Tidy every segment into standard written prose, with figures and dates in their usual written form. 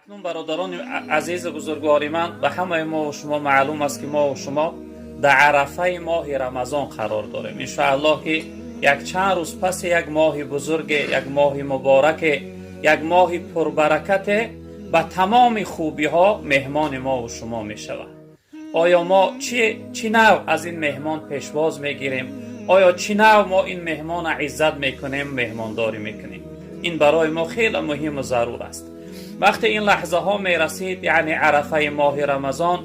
اکنون برادران عزیز بزرگواری من، به همه ما و شما معلوم است که ما و شما در عرفه ماه رمضان قرار داریم. انشاءالله که یک چند روز پس یک ماه بزرگ، یک ماه مبارک، یک ماه پربرکت به تمام خوبی ها مهمان ما و شما می شود. آیا ما چی نوع از این مهمان پیشواز می گیریم؟ آیا چی نوع ما این مهمان عزت می کنیم، مهمانداری می کنیم؟ این برای ما خیلی مهم و ضرور است. وقتی این لحظه ها می رسید، یعنی عرفه ماه رمضان،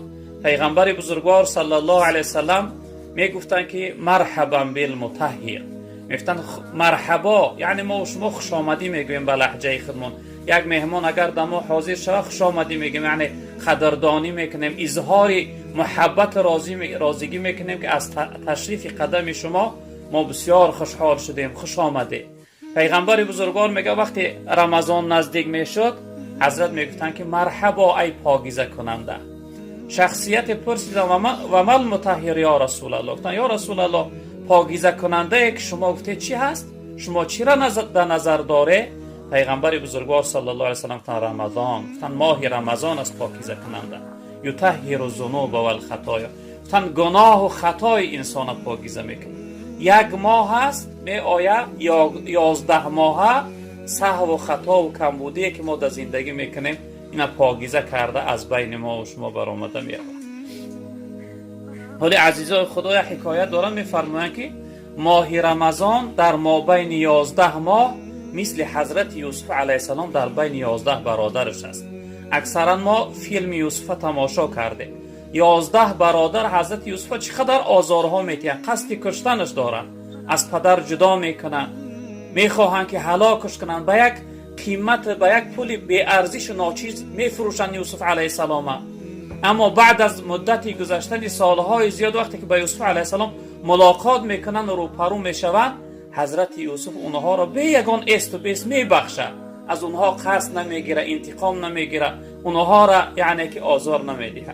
پیغمبر بزرگوار صلی الله علیه وسلم می گفتن که مرحبا بالمطهر، میگفتن مرحبا، یعنی ما و شما خوش آمدی میگویم به لهجه خودمون. یک مهمان اگر در ما حاضر شود خوش آمدی میگیم، یعنی قدردانی میکنیم، اظهار محبت رازیگی میکنیم که از تشریف قدم شما ما بسیار خوشحال شدیم، خوش آمده. پیغمبر بزرگوار میگه وقتی رمضان نزدیک میشد، حضرت میگفتن که مرحبا ای پاکیزه کننده. شخصیت پرسیدن و مل مطهر یا رسول الله، گفتن یا رسول الله پاکیزه کننده که شما گفته چی هست؟ شما چی را در نظر داره؟ پیغمبر بزرگوار صلی الله علیه و سلم گفتن رمضان، گفتن ماه رمضان است پاکیزه کننده. یطهر الذنوب و الخطایا، گفتن گناه و خطای انسان پاکیزه میکنه. یک ماه هست می آیه 11 ماه سهو و خطا و کمبودی که ما در زندگی میکنیم اینا پاکیزه کرده از بین ما و شما برآمده میاد. حالی عزیزای خدا حکایت دارن میفرمایند که ماه رمضان در مابین 11 ماه مثل حضرت یوسف علیه السلام در بین 11 برادرش است. اکثرا ما فیلم یوسف تماشا کرده. 11 برادر حضرت یوسف چقدر آزارها میتیند، قصد کشتنش دارن، از پدر جدا میکنن، میخواهند که هلاکش کنن، به یک قیمت، به یک پول بی ارزش و ناچیز میفروشن یوسف علیه السلام. اما بعد از مدتی گذشتن سالهای زیاد، وقتی که با یوسف علیه السلام ملاقات میکنن و روپرو میشوند، حضرت یوسف اونها را به یگان است و بیست میبخشه، از اونها قصد نمیگیره، انتقام نمیگیره، اونها را یعنی که آزار نمیده.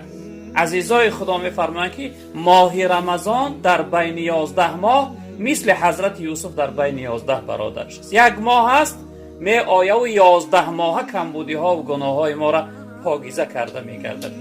عزیزای خدا میفرمایند که ماه رمضان در بین 11 ماه مثل حضرت یوسف در بین 11 برادرش است. یک ماه است می آیه و 11 ماه کمبودی ها و گناه های ما را پاکیزه کرده میگردد.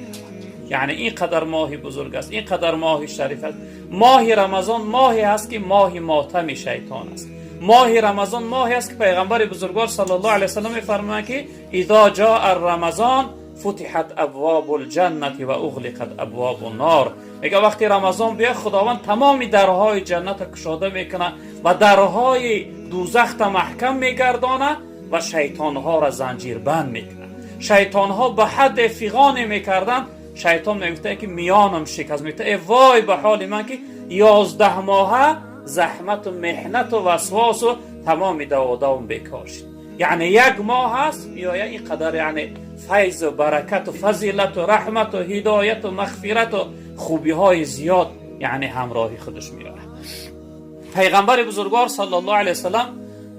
یعنی این قدر ماه بزرگ است، این قدر ماه شریف است. ماه رمضان ماهی است که ماه ماتم شیطان است. ماه رمضان ماهی است که پیغمبر بزرگوار صلی الله علیه و سلم میفرمایند که اذا جاء رمضان فتحت ابواب الجنه و اغلقت ابواب النار. میگه وقتی رمضان بیاد خداوند تمام درهای جنت کشاده میکنه و درهای دوزخ محکم میگردانه و شیطانها را زنجیر بند میکنه. شیطانها به حد فیغان میکردن، شیطان میگفته که میانم شکست، میگفته ای وای به حال من که 11 ماه زحمت و محنت و وسواس و تمام دوادام بیکار شد. یعنی یک ماه هست میآید این قدر یعنی فیض و برکت و فضیلت و رحمت و هدایت و مغفرت و خوبی های زیاد یعنی همراهی خودش میاره. پیغمبر بزرگوار صلی الله علیه وسلم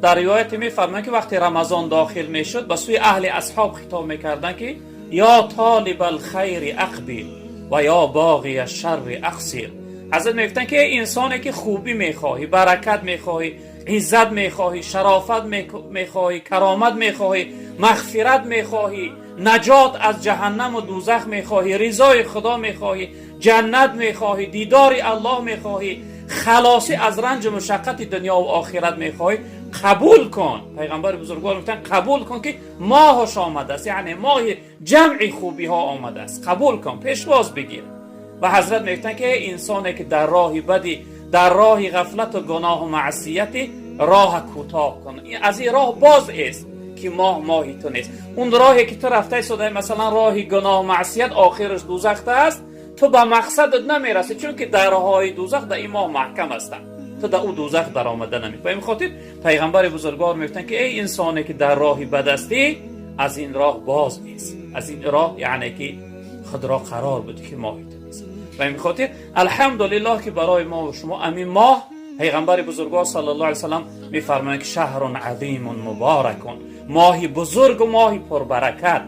در روایت میفرمایند که وقتی رمضان داخل میشد به سوی اهل اصحاب خطاب میکردند که یا طالب الخیر اقبل و یا باغی الشر اقصر. حضرت میگفتن که انسانی که خوبی میخواهی، برکت میخواهی، عزت میخواهی، شرافت میخواهی، کرامت میخواهی، مغفرت میخواهی، نجات از جهنم و دوزخ میخواهی، رضای خدا میخواهی، جنت میخواهی، دیدار الله میخواهی، خلاصی از رنج و مشقت دنیا و آخرت میخواهی، قبول کن. پیغمبر بزرگوار میگن قبول کن که ماهش آمده است، یعنی ماه جمع خوبی ها آمده است، قبول کن، پیشواز بگیر. و حضرت میگن که انسانی که در راه بدی، در راه غفلت و گناه و معصیت راه کوتاه کن، از این راه باز است که ماهی تو نیست. اون راهی که تو رفته شده مثلا راه گناه و معصیت آخرش دوزخ است، تو به مقصدت نمیرسی، چون که درهای دوزخ در این ماه محکم هستند، تو در او دوزخ در آمده نمی. به این خاطر پیغمبر بزرگوار میگفتن که ای انسانی که در راه بد هستی، از این راه باز نیست، از این راه یعنی که خود را قرار بده که ماهی تو نیست. به این خاطر الحمدلله که برای ما و شما امین ماه، پیغمبر بزرگوار صلی الله علیه و سلم میفرمایند که شهر عظیم مبارک، ماهی بزرگ و ماهی پربرکت.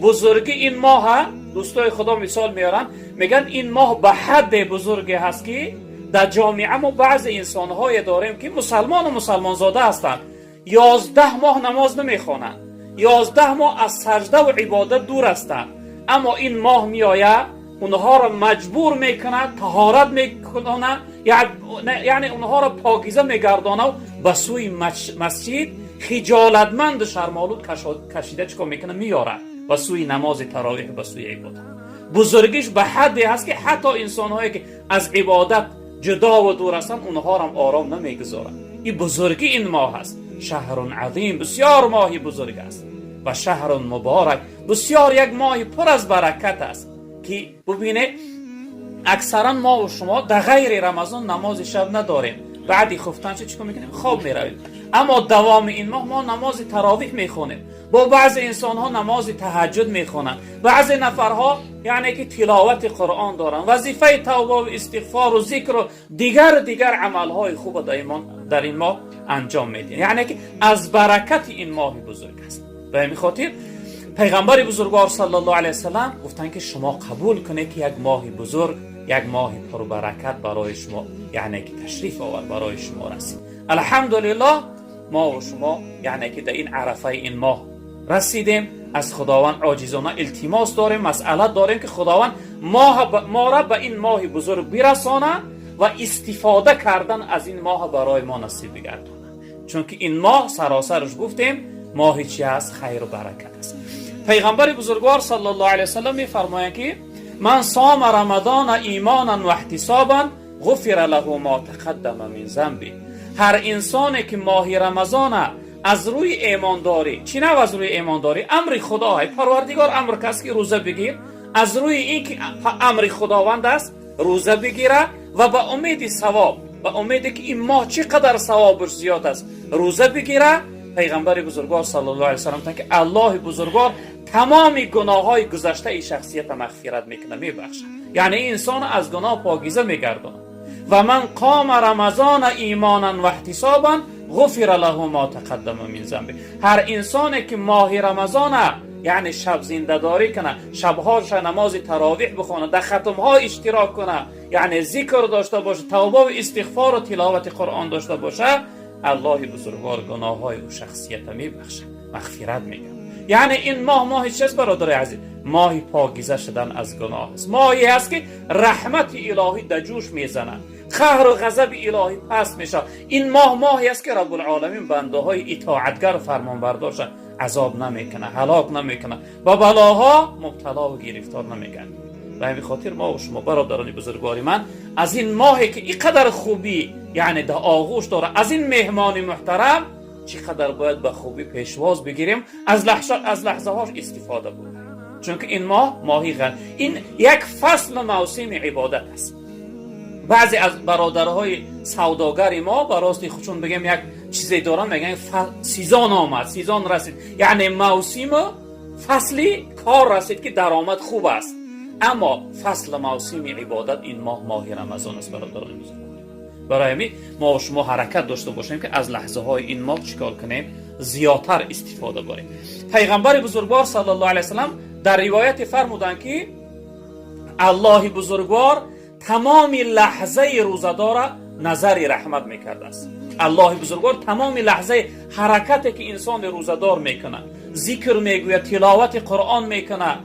بزرگی این ماه دوستای خدا مثال میارن، میگن این ماه به حد بزرگی هست که در جامعه ما بعض انسان‌های داریم که مسلمان و مسلمان زاده هستند، 11 ماه نماز نمیخوانند، 11 ماه از سجده و عبادت دور هستند، اما این ماه میآید اونها را مجبور میکنه، طهارت میکنه، یعنی اونها را پاکیزه میگردانه و به سوی مسجد خجالتمند شرمالود کشیده چکار میکنه میاره به سوی نماز تراویح، به سوی عبادت. بزرگیش به حدی هست که حتی انسان‌هایی که از عبادت جدا و دور هستند اونها را آرام نمیگذاره. این بزرگی این ماه است. شهر عظیم، بسیار ماهی بزرگ است و شهر مبارک، بسیار یک ماه پر از برکت است که ببینه اکثرا ما و شما در غیر رمضان نماز شب نداریم، بعدی خفتن چیکار میکنیم؟ خواب میرویم. اما دوام این ماه ما نماز تراویح میخونیم، با بعضی انسان ها نماز تهجد میخونن، بعضی نفرها یعنی که تلاوت قرآن دارن، وظیفه توبه و استغفار و ذکر و دیگر عمل های خوب در این ماه انجام میدین، یعنی که از برکت این ماه بزرگ است. به همین خاطر پیغمبر بزرگوار صلی الله علیه وسلم گفتن که شما قبول کنید که یک ماه بزرگ، یک ماه پر برکت برای شما یعنی که تشریف آور برای شما رسید. الحمدلله ما و شما یعنی که در این عرفه این ماه رسیدیم. از خداوند عاجزانه التماس داریم، مسئله داریم که خداوند ما را به این ماه بزرگ برسانه و استفاده کردن از این ماه برای ما نصیب بگردانه، چون که این ماه سراسرش گفتیم ماهی چی است؟ خیر و برکت است. پیغمبر بزرگوار صلی الله علیه وسلم میفرمایند که من صام رمضان ایمانا و احتسابا غفر له ما تقدم من ذنبه. هر انسانی که ماه رمضان از روی ایمانداری، چی نه از روی ایمانداری، امر خدا ہے، پروردگار امر کس که روزه بگیر، از روی این که امر خداوند است روزه بگیره و به امید ثواب، به امید که این ماه چقدر ثوابش زیاد است روزه بگیره. پیغمبر بزرگوار صلی الله علیه و سلم گفتند که الله بزرگوار تمام گناههای گذشته ای شخصیت مغفرت میکنه، میبخشه، یعنی این انسان از گناه پاکیزه میگردونه. و من قام رمضان ایمانا و احتسابا غفر له ما تقدم من ذنبه. هر انسانی که ماه رمضان یعنی شب زنده داری کنه، شبهاش نماز تراویح بخونه، در ختمها اشتراک کنه، یعنی ذکر داشته باشه، توبه و استغفار و تلاوت قرآن داشته باشه، الله بزرگوار گناههای او شخصیت میبخشه، مغفرت میکنه. یعنی این ماه چیست برادر عزیز؟ ماه پاکیزه شدن از گناه است، ماهی است که رحمت الهی در جوش میزنه، قهر و غضب الهی پس میشه. این ماهی است که رب العالمین بنده های اطاعتگر و فرمانبردارش عذاب نمیکنه، هلاک نمیکنه، با بلاها مبتلا و گرفتار نمیکنه. به همین خاطر ما و شما برادران بزرگواری من از این ماهی که اینقدر خوبی یعنی در آغوش داره، از این مهمان محترم چقدر باید به خوبی پیشواز بگیریم، از لحظه هاش استفاده بکنیم، چون که این ماهی این یک فصل موسم عبادت است. بعضی از برادرهای سوداگری ما براستی خودشون بگیم یک چیزی دارن، میگن سیزن آمد، سیزن رسید، یعنی موسم فصلی کار رسید که درآمد خوب است. اما فصل موسم عبادت این ماه رمضان است برادران بزرگوار. برای همین ما و شما حرکت داشته باشیم که از لحظه های این ماه چیکار کنیم؟ زیادتر استفاده کنیم. پیغمبر بزرگوار صلی الله علیه وسلم در روایت فرمودند که الله بزرگوار تمام لحظه روزدار نظر رحمت میکرده است. الله بزرگوار تمام لحظه حرکتی که انسان روزدار میکنه، ذکر میگوید، تلاوت قرآن میکنه،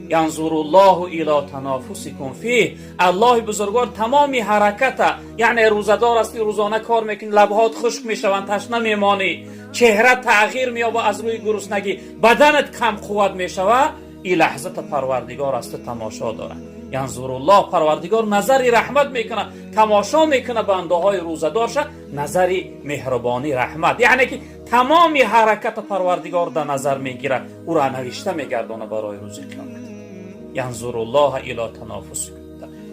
ینظر الله الی تنافسکم فیه. الله بزرگوار تمامی حرکت، یعنی روزدار است، روزانه کار میکنی، لبهات خشک میشوند، تشنه میمانی، چهره تغییر مییابه از روی گرسنگی، بدنت کم قوت میشوه، این لحظه پروردگار است تماشا داره. ینظر الله، پروردگار نظری رحمت میکنه، تماشا میکنه بنده های روزدارش، نظری مهربانی رحمت، یعنی که تمامی حرکت پروردگار در نظر میگیره، او را نوشته میگردانه برای روز قیامت. ینظر الله الی تنافسکم،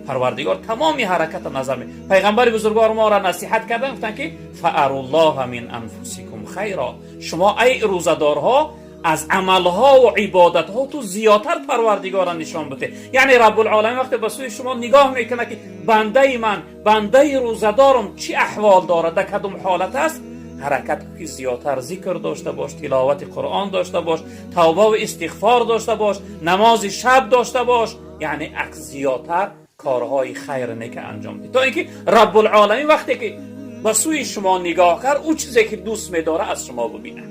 پروردگار تمامی حرکت نظر می. پیغمبر بزرگوار ما را نصیحت کردن، گفتن که فاروا الله من انفسکم خیرا، شما ای روزدارها از عملها و عبادتها تو زیادتر پروردگار را نشان بده. یعنی رب العالمین وقتی به سوی شما نگاه میکنه که بنده من، بنده روزدارم چی احوال داره، در کدام حالت است، حرکت که زیادتر ذکر داشته باش، تلاوت قرآن داشته باش، توبه و استغفار داشته باش، نماز شب داشته باش، یعنی عکس زیادتر کارهای خیر نیک انجام بدید، تا اینکه رب العالمین وقتی که به سوی شما نگاه کرد، او چیزی که دوست می‌داره از شما ببینه.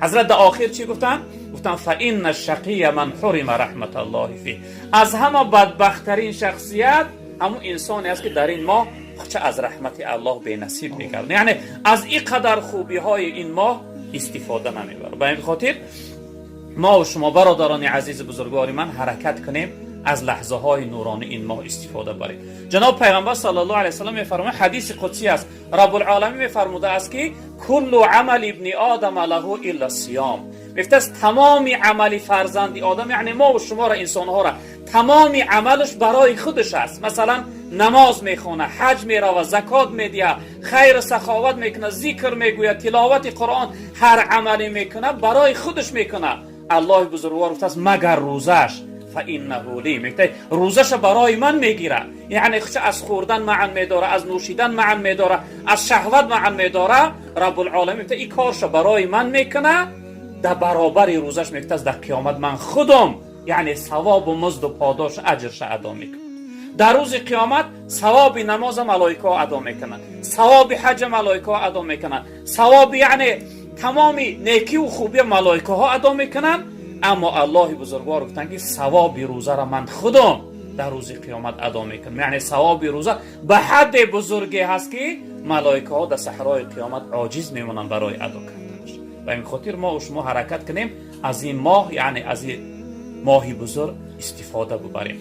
حضرت در آخر چی گفتن؟ گفتن فإن الشقی من حرم رحمت الله فیه. از همه بدبختترین شخصیت همون انسانی است که در این ماه چه از رحمت الله به نصیب میگردن، یعنی از این قدر خوبی های این ماه استفاده نمیبره. به این خاطر ما و شما برادران عزیز بزرگوار من حرکت کنیم از لحظه های نورانی این ماه استفاده بریم. جناب پیغمبر صلی الله علیه و سلم میفرمایند، حدیث قدسی است، رب العالمین میفرموده است که کل عمل ابن آدم له الا الصیام. میگه تمام عمل فرزند آدم، یعنی ما و شما را، انسان ها را، تمام عملش برای خودش است. مثلا نماز میخونه، حج میره، زکات میده، خیر سخاوت میکنه، ذکر میگوید، تلاوت قرآن، هر عملی میکنه برای خودش میکنه. الله بزرگوار گفته است مگر روزش فإنه لی، میگه روزش برای من میگیره، یعنی چه از خوردن معن میداره، از نوشیدن معن میداره، از شهوت معن میداره. رب العالمین میگه این کارش برای من میکنه، در برابر روزش میگه در قیامت من خودم یعنی ثواب و مزد و پاداش اجرش ادا میکنم. در روز قیامت ثواب نماز ملائکه ادا میکنن، ثواب حج ملائکه ادا میکنن، ثواب یعنی تمام نیکی و خوبی ملائکه ها ادا میکنن. اما الله بزرگوار گفتن که ثواب روزه را من خودم در روز قیامت ادا میکنم، یعنی ثواب روزه به حد بزرگی هست که ملائکه ها در صحرای قیامت عاجز میمونن برای ادا کردنش. و این خاطر ما و شما حرکت کنیم از این ماه، یعنی از این ماهی بزرگ استفاده ببریم.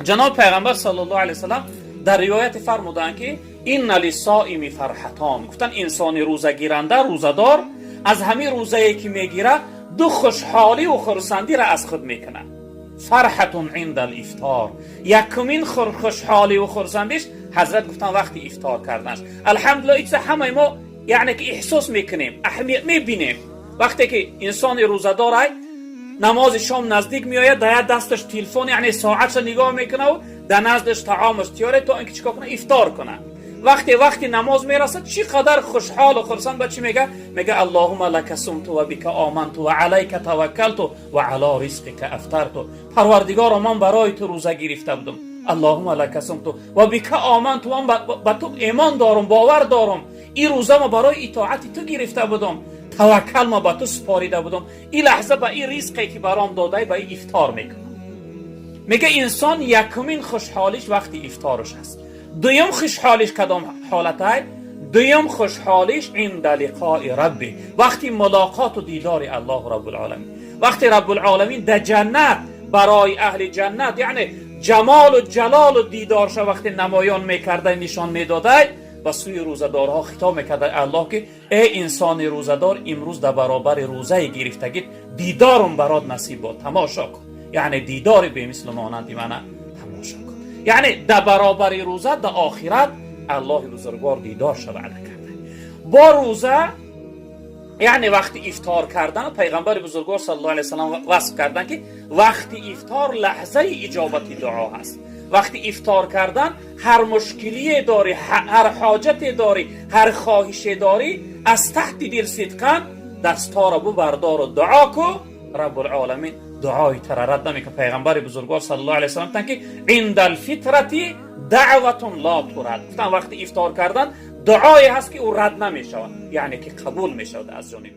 جناب پیغمبر صلی الله علیه وسلم در روایت فرمودند که این للصائم فرحتان، گفتن انسان روزه گیرنده، روزدار، از همین روزه‌ای که میگیره دو خوشحالی و خرسندی را از خود میکنه. فرحتون عند الافطار، یکمین خوشحالی و خرسندیش حضرت گفتن وقتی افطار کردنش. الحمدلله ایچه همه ما یعنی که احساس میکنیم، اهمیت میبینیم. وقتی که انسان روزدار های نماز شام نزدیک میآید، در دستش تلفن یعنی ساعتش نگاه میکنه و در نزدش طعامش تیاره تا اینکه چیکار کنه؟ افطار کنه. وقتی نماز میرسه چقدر خوشحال و خرسند به چی میگه؟ میگه اللهم لک صمت و بک آمنت و علیک توکلت و علی رزقک افطرت. پروردگار من برای تو روزه گرفته بودم، اللهم لک صمت و بک آمنت، و من به تو ایمان دارم، باور دارم، این روزه ما برای اطاعت تو گرفته بودم، توکل ما به تو سپاریده بودم، این لحظه به این رزقی که برام داده به این افطار میکنم. میگه انسان یکمین خوشحالیش وقتی افطارش هست. دویم خوشحالیش کدام حالته؟ دویم خوشحالیش عند لقاء ربی، وقتی ملاقات و دیدار الله رب العالمین. وقتی رب العالمین در جنت برای اهل جنت یعنی جمال و جلال و دیدارش وقتی نمایان میکرده، نشان میداده، و سوی روزدارها خطاب میکرده الله که ای انسان روزدار، امروز در برابر روزه گرفتگی دیدارم برات نصیب باد، تماشا کن. یعنی دیدار به مثل مانند من تماشا کن، یعنی در برابر روزه در آخرت الله بزرگوار دیدار شد وعده کرده. با روزه یعنی وقتی افطار کردن، پیغمبر بزرگوار صلی الله علیه و سلم وصف کردن که وقتی افطار لحظه اجابت دعا هست. وقتی افطار کردن هر مشکلی داری، هر حاجت داری، هر خواهش داری، از تحت دل صدقا دستا را بردار و دعا کو، رب العالمین دعای تر رد نمیکنه. پیغمبر بزرگوار صلی الله علیه و سلم که عند الفطرة دعوة لا ترد، گفتن وقتی افطار کردن دعایی هست که او رد نمیشود، یعنی که قبول میشود از جانب